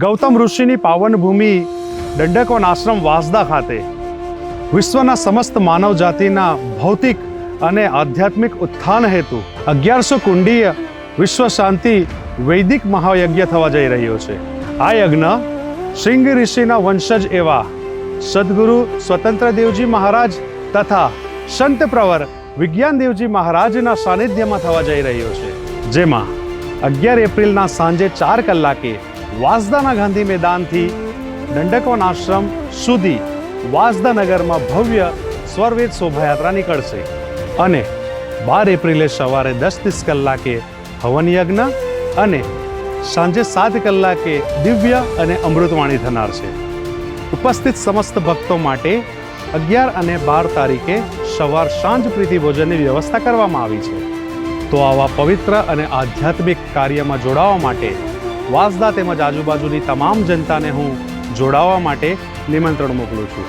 ગૌતમ ઋષિની પાવન ભૂમિ દંડકવન આશ્રમ વાંસદા ખાતે વિશ્વના સમસ્ત માનવ જાતિના ભૌતિક અને આધ્યાત્મિક ઉત્થાન હેતુ 1100 કુંડીય વિશ્વ શાંતિ વૈદિક મહાયજ્ઞ થવા જઈ રહ્યો છે. આ યજ્ઞ શૃંગ ઋષિના વંશજ એવા સદગુરુ સ્વતંત્રદેવજી મહારાજ તથા સંત પ્રવર વિજ્ઞાનદેવજી મહારાજના સાનિધ્યમાં થવા જઈ રહ્યો છે, જેમાં 11 એપ્રિલના સાંજે 4 કલાકે વાંસદાના ગાંધી મેદાનથી દંડકવન આશ્રમ સુધી વાંસદા નગરમાં ભવ્ય સ્વરવેદ શોભાયાત્રા નીકળશે અને 12 એપ્રિલે સવારે 10:30 કલાકે હવન યજ્ઞ અને સાંજે 7 કલાકે દિવ્ય અને અમૃતવાણી થનાર છે. ઉપસ્થિત સમસ્ત ભક્તો માટે 11 અને 12 તારીખે સવાર સાંજ પ્રીતિ ભોજનની વ્યવસ્થા કરવામાં આવી છે. તો આવા પવિત્ર અને આધ્યાત્મિક કાર્યમાં જોડાવા માટે વાંસદા તેમજ આજુબાજુની તમામ જનતાને હું જોડાવા માટે નિમંત્રણ મોકલું છું.